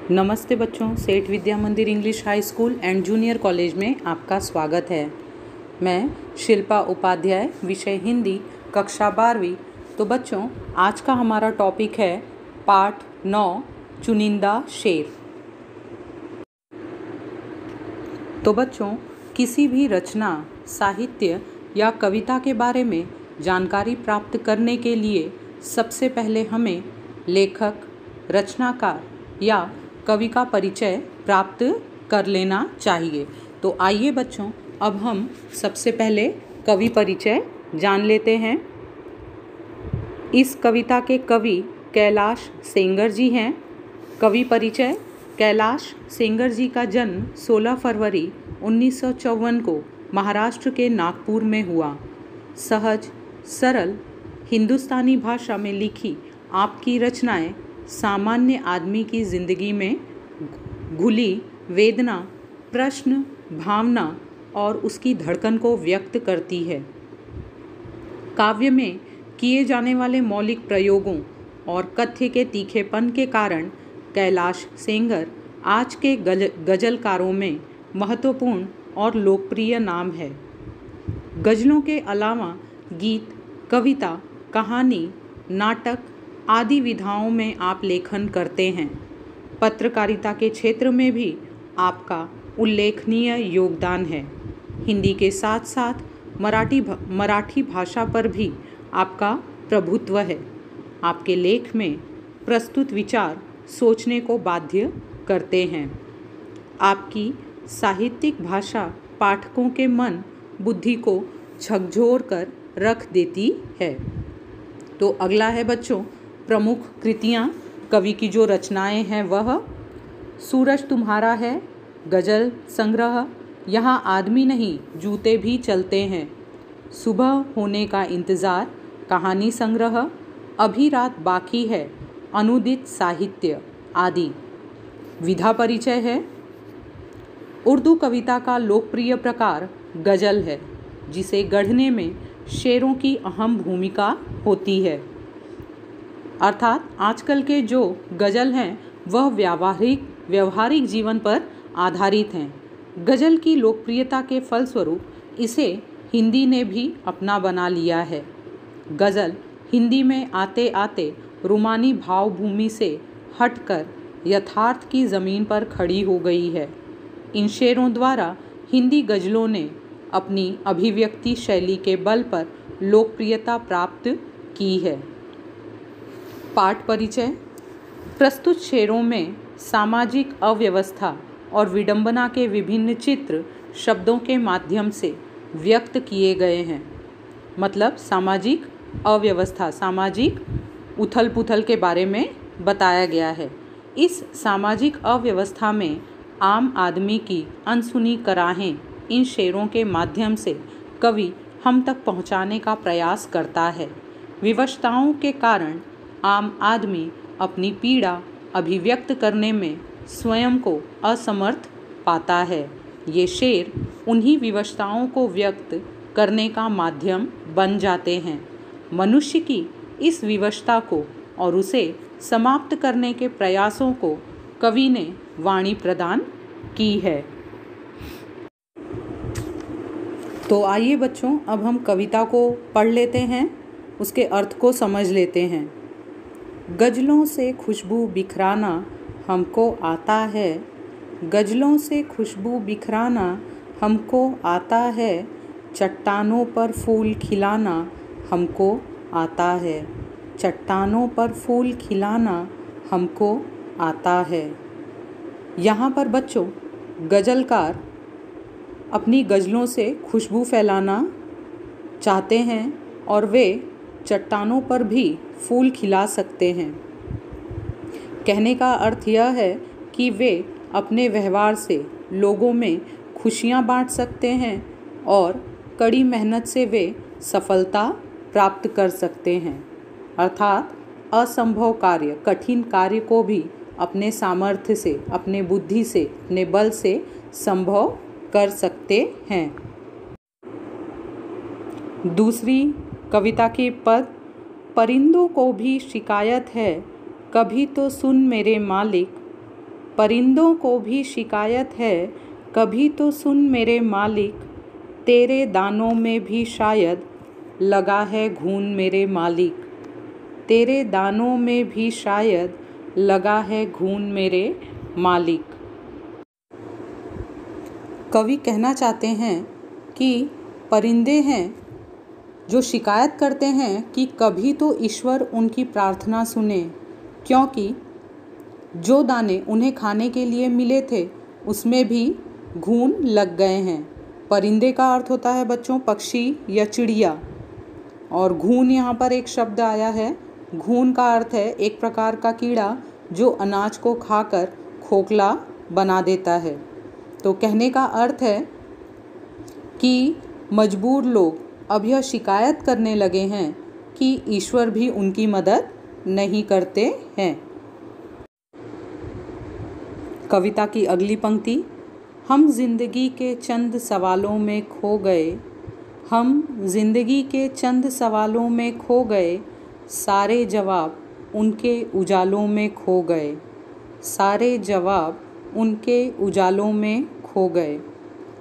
नमस्ते बच्चों, सेठ विद्या मंदिर English high school and junior college में आपका स्वागत है। मैं शिल्पा उपाध्याय, विषय हिंदी, कक्षा 12वीं। तो बच्चों, आज का हमारा टॉपिक है पाठ 9, चुनिंदा शेर। तो बच्चों, किसी भी रचना, साहित्य या कविता के बारे में जानकारी प्राप्त करने के लिए सबसे पहले हमें लेखक, रचनाकार या कवि का परिचय प्राप्त कर लेना चाहिए। तो आइए बच्चों, अब हम सबसे पहले कवि परिचय जान लेते हैं। इस कविता के कवि कैलाश सेंगर जी हैं। कवि परिचय: कैलाश सेंगर जी का जन्म 16 फरवरी 1954 को महाराष्ट्र के नागपुर में हुआ। सहज, सरल हिंदुस्तानी भाषा में लिखी आपकी रचनाएं सामान्य आदमी की जिंदगी में घुली वेदना, प्रश्न, भावना और उसकी धड़कन को व्यक्त करती है। काव्य में किए जाने वाले मौलिक प्रयोगों और कथ्य के तीखेपन के कारण कैलाश सेंगर आज के गजलकारों में महत्वपूर्ण और लोकप्रिय नाम है। गजलों के अलावा गीत, कविता, कहानी, नाटक आदि विधाओं में आप लेखन करते हैं। पत्रकारिता के क्षेत्र में भी आपका उल्लेखनीय योगदान है। हिंदी के साथ साथ मराठी भाषा पर भी आपका प्रभुत्व है। आपके लेख में प्रस्तुत विचार सोचने को बाध्य करते हैं। आपकी साहित्यिक भाषा पाठकों के मन बुद्धि को झकझोर कर रख देती है। तो अगला है बच्चों, प्रमुख कृतियाँ। कवि की जो रचनाएं हैं वह सूरज तुम्हारा है, गज़ल संग्रह, यहाँ आदमी नहीं जूते भी चलते हैं, सुबह होने का इंतज़ार, कहानी संग्रह, अभी रात बाकी है, अनुदित साहित्य आदि। विधा परिचय है: उर्दू कविता का लोकप्रिय प्रकार गज़ल है, जिसे गढ़ने में शेरों की अहम भूमिका होती है। अर्थात आजकल के जो गज़ल हैं वह व्यवहारिक जीवन पर आधारित हैं। गज़ल की लोकप्रियता के फलस्वरूप इसे हिंदी ने भी अपना बना लिया है। गज़ल हिंदी में आते आते रूमानी भावभूमि से हटकर यथार्थ की ज़मीन पर खड़ी हो गई है। इन शेरों द्वारा हिंदी गज़लों ने अपनी अभिव्यक्ति शैली के बल पर लोकप्रियता प्राप्त की है। पाठ परिचय: प्रस्तुत शेरों में सामाजिक अव्यवस्था और विडंबना के विभिन्न चित्र शब्दों के माध्यम से व्यक्त किए गए हैं। मतलब सामाजिक अव्यवस्था, सामाजिक उथल पुथल के बारे में बताया गया है। इस सामाजिक अव्यवस्था में आम आदमी की अनसुनी कराहें इन शेरों के माध्यम से कवि हम तक पहुंचाने का प्रयास करता है। विवशताओं के कारण आम आदमी अपनी पीड़ा अभिव्यक्त करने में स्वयं को असमर्थ पाता है। ये शेर उन्हीं विवशताओं को व्यक्त करने का माध्यम बन जाते हैं। मनुष्य की इस विवशता को और उसे समाप्त करने के प्रयासों को कवि ने वाणी प्रदान की है। तो आइए बच्चों, अब हम कविता को पढ़ लेते हैं, उसके अर्थ को समझ लेते हैं। गज़लों से खुशबू बिखराना हमको आता है, गज़लों से खुशबू बिखराना हमको आता है, चट्टानों पर फूल खिलाना हमको आता है, चट्टानों पर फूल खिलाना हमको आता है। यहाँ पर बच्चों गज़लकार अपनी गज़लों से खुशबू फैलाना चाहते हैं और वे चट्टानों पर भी फूल खिला सकते हैं। कहने का अर्थ यह है कि वे अपने व्यवहार से लोगों में खुशियां बांट सकते हैं और कड़ी मेहनत से वे सफलता प्राप्त कर सकते हैं। अर्थात असंभव कार्य, कठिन कार्य को भी अपने सामर्थ्य से, अपने बुद्धि से, अपने बल से संभव कर सकते हैं। दूसरी कविता के पद: परिंदों को भी शिकायत है, कभी तो सुन मेरे मालिक, परिंदों को भी शिकायत है, कभी तो सुन मेरे मालिक, तेरे दानों में भी शायद लगा है घून मेरे मालिक, तेरे दानों में भी शायद लगा है घून मेरे मालिक। कवि कहना चाहते हैं कि परिंदे हैं जो शिकायत करते हैं कि कभी तो ईश्वर उनकी प्रार्थना सुने, क्योंकि जो दाने उन्हें खाने के लिए मिले थे उसमें भी घून लग गए हैं। परिंदे का अर्थ होता है बच्चों पक्षी या चिड़िया, और घून यहाँ पर एक शब्द आया है। घून का अर्थ है एक प्रकार का कीड़ा जो अनाज को खाकर खोखला बना देता है। तो कहने का अर्थ है कि मजबूर लोग अब यह शिकायत करने लगे हैं कि ईश्वर भी उनकी मदद नहीं करते हैं। कविता की अगली पंक्ति, हम जिंदगी के चंद सवालों में खो गए, हम जिंदगी के चंद सवालों में खो गए, सारे जवाब उनके उजालों में खो गए, सारे जवाब उनके उजालों में खो गए।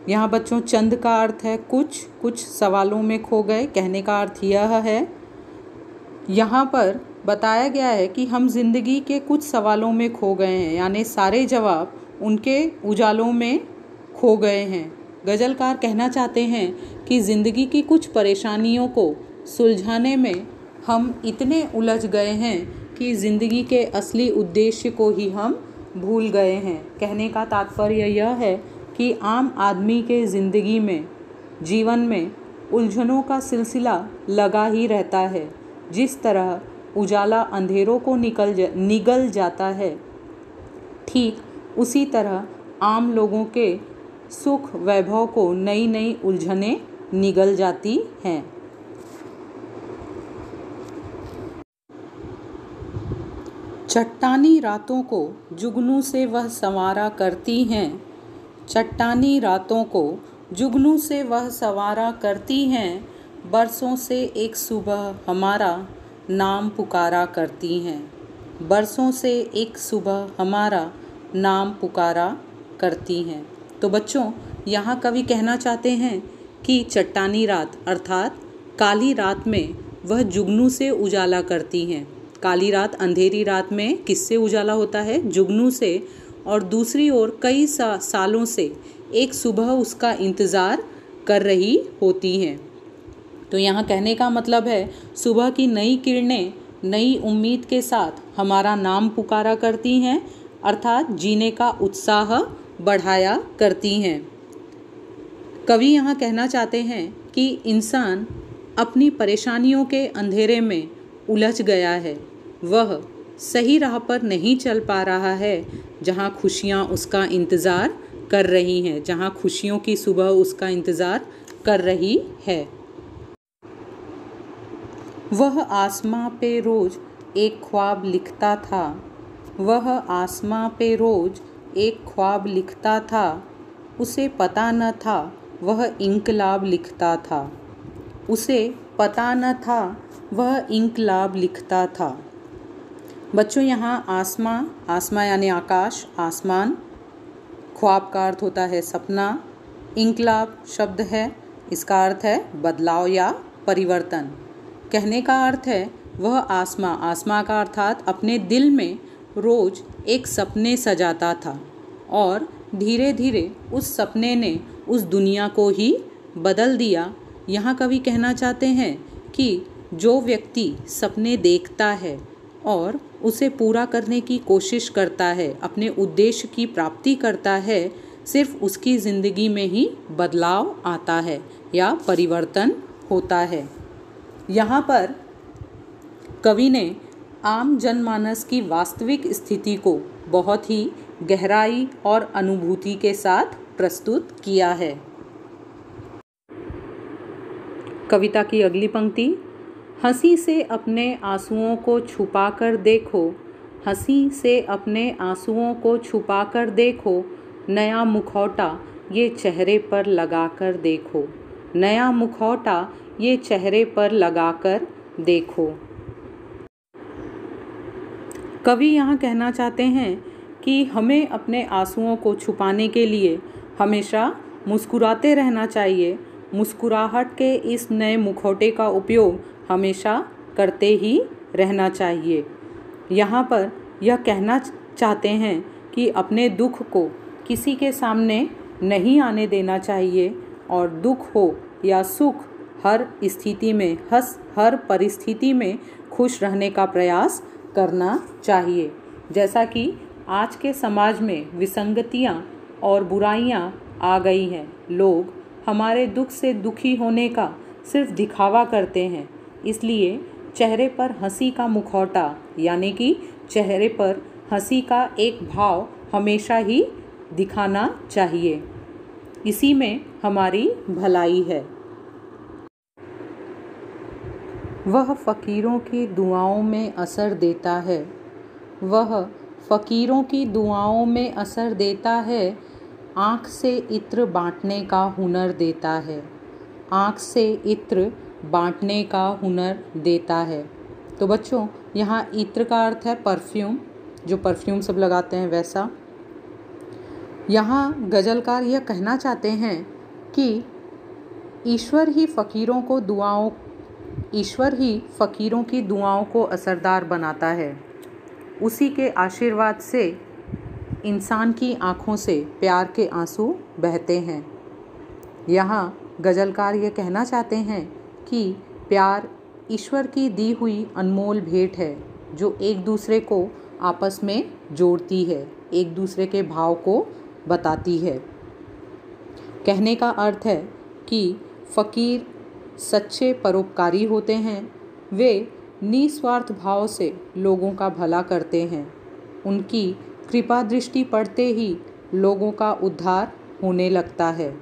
यहाँ बच्चों चंद का अर्थ है कुछ, कुछ सवालों में खो गए। कहने का अर्थ यह है, यहाँ पर बताया गया है कि हम जिंदगी के कुछ सवालों में खो गए हैं, यानी सारे जवाब उनके उजालों में खो गए हैं। गज़लकार कहना चाहते हैं कि ज़िंदगी की कुछ परेशानियों को सुलझाने में हम इतने उलझ गए हैं कि ज़िंदगी के असली उद्देश्य को ही हम भूल गए हैं। कहने का तात्पर्य यह है कि आम आदमी के ज़िंदगी में, जीवन में उलझनों का सिलसिला लगा ही रहता है। जिस तरह उजाला अंधेरों को निगल जाता है, ठीक उसी तरह आम लोगों के सुख वैभव को नई नई उलझनें निगल जाती हैं। चट्टानी रातों को जुगनू से वह संवारा करती हैं, चट्टानी रातों को जुगनू से वह संवारा करती हैं, बरसों से एक सुबह हमारा नाम पुकारा करती हैं, बरसों से एक सुबह हमारा नाम पुकारा करती हैं। तो बच्चों यहाँ कवि कहना चाहते हैं कि चट्टानी रात अर्थात काली रात में वह जुगनू से उजाला करती हैं। काली रात अंधेरी रात में किससे उजाला होता है? जुगनू से। और दूसरी ओर कई सालों से एक सुबह उसका इंतज़ार कर रही होती हैं। तो यहाँ कहने का मतलब है सुबह की नई किरणें नई उम्मीद के साथ हमारा नाम पुकारा करती हैं, अर्थात जीने का उत्साह बढ़ाया करती हैं। कवि यहाँ कहना चाहते हैं कि इंसान अपनी परेशानियों के अंधेरे में उलझ गया है, वह सही राह पर नहीं चल पा रहा है, जहाँ खुशियाँ उसका इंतज़ार कर रही हैं, जहाँ खुशियों की सुबह उसका इंतज़ार कर रही है। वह आसमां पे रोज़ एक ख्वाब लिखता था, वह आसमां पे रोज़ एक ख्वाब लिखता था, उसे पता न था वह इंकलाब लिखता था, उसे पता न था वह इंकलाब लिखता था। बच्चों यहाँ आसमां यानी आकाश, आसमान, ख्वाब का अर्थ होता है सपना, इंकलाब शब्द है, इसका अर्थ है बदलाव या परिवर्तन। कहने का अर्थ है वह आसमां का अर्थात अपने दिल में रोज़ एक सपने सजाता था और धीरे धीरे उस सपने ने उस दुनिया को ही बदल दिया। यहाँ कवि कहना चाहते हैं कि जो व्यक्ति सपने देखता है और उसे पूरा करने की कोशिश करता है, अपने उद्देश्य की प्राप्ति करता है, सिर्फ उसकी ज़िंदगी में ही बदलाव आता है या परिवर्तन होता है। यहाँ पर कवि ने आम जनमानस की वास्तविक स्थिति को बहुत ही गहराई और अनुभूति के साथ प्रस्तुत किया है। कविता की अगली पंक्ति, हंसी से अपने आंसुओं को छुपा कर देखो, हंसी से अपने आंसुओं को छुपा कर देखो, नया मुखौटा ये चेहरे पर लगा कर देखो, नया मुखौटा ये चेहरे पर लगा कर देखो। कवि यहाँ कहना चाहते हैं कि हमें अपने आंसुओं को छुपाने के लिए हमेशा मुस्कुराते रहना चाहिए। मुस्कुराहट के इस नए मुखौटे का उपयोग हमेशा करते ही रहना चाहिए। यहाँ पर यह कहना चाहते हैं कि अपने दुख को किसी के सामने नहीं आने देना चाहिए और दुख हो या सुख हर स्थिति में हर परिस्थिति में खुश रहने का प्रयास करना चाहिए। जैसा कि आज के समाज में विसंगतियाँ और बुराइयाँ आ गई हैं, लोग हमारे दुख से दुखी होने का सिर्फ दिखावा करते हैं। इसलिए चेहरे पर हंसी का मुखौटा यानी कि चेहरे पर हंसी का एक भाव हमेशा ही दिखाना चाहिए। इसी में हमारी भलाई है। वह फ़कीरों की दुआओं में असर देता है। वह फ़कीरों की दुआओं में असर देता है। आँख से इत्र बाँटने का हुनर देता है। आँख से इत्र बाँटने का हुनर देता है। तो बच्चों, यहाँ इत्र का अर्थ है परफ्यूम, जो परफ्यूम सब लगाते हैं वैसा। यहाँ गज़लकार यह कहना चाहते हैं कि ईश्वर ही फ़कीरों की दुआओं को असरदार बनाता है। उसी के आशीर्वाद से इंसान की आँखों से प्यार के आंसू बहते हैं। यहाँ गज़लकार ये कहना चाहते हैं कि प्यार ईश्वर की दी हुई अनमोल भेंट है, जो एक दूसरे को आपस में जोड़ती है, एक दूसरे के भाव को बताती है। कहने का अर्थ है कि फ़कीर सच्चे परोपकारी होते हैं। वे निस्वार्थ भाव से लोगों का भला करते हैं। उनकी कृपा दृष्टि पड़ते ही लोगों का उद्धार होने लगता है।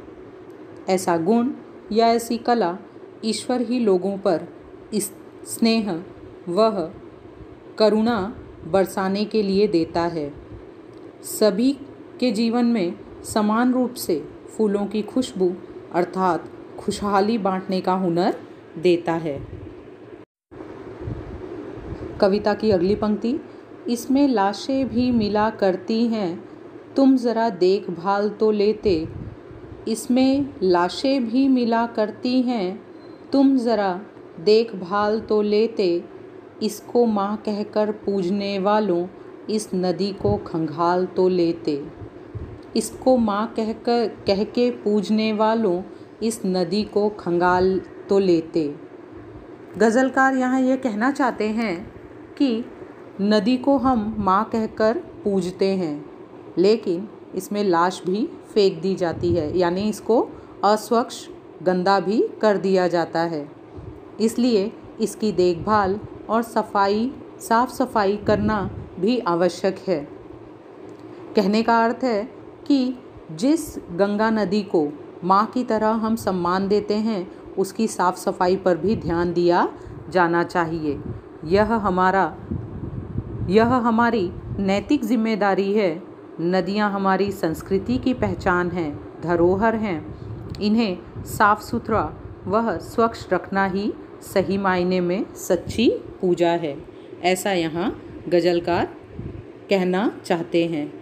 ऐसा गुण या ऐसी कला ईश्वर ही लोगों पर स्नेह वह करुणा बरसाने के लिए देता है। सभी के जीवन में समान रूप से फूलों की खुशबू अर्थात खुशहाली बांटने का हुनर देता है। कविता की अगली पंक्ति, इसमें लाशें भी मिला करती हैं, तुम ज़रा देखभाल तो लेते। इसमें लाशें भी मिला करती हैं, तुम ज़रा देखभाल तो लेते। इसको माँ कहकर पूजने वालों इस नदी को खंगाल तो लेते। इसको माँ कह के पूजने वालों इस नदी को खंगाल तो लेते। गज़लकार यहाँ ये कहना चाहते हैं कि नदी को हम माँ कहकर पूजते हैं, लेकिन इसमें लाश भी फेंक दी जाती है, यानी इसको अस्वच्छ गंदा भी कर दिया जाता है। इसलिए इसकी देखभाल और साफ सफाई करना भी आवश्यक है। कहने का अर्थ है कि जिस गंगा नदी को माँ की तरह हम सम्मान देते हैं, उसकी साफ सफाई पर भी ध्यान दिया जाना चाहिए। यह हमारी नैतिक जिम्मेदारी है। नदियाँ हमारी संस्कृति की पहचान हैं, धरोहर हैं। इन्हें साफ सुथरा वह स्वच्छ रखना ही सही मायने में सच्ची पूजा है। ऐसा यहाँ गज़लकार कहना चाहते हैं।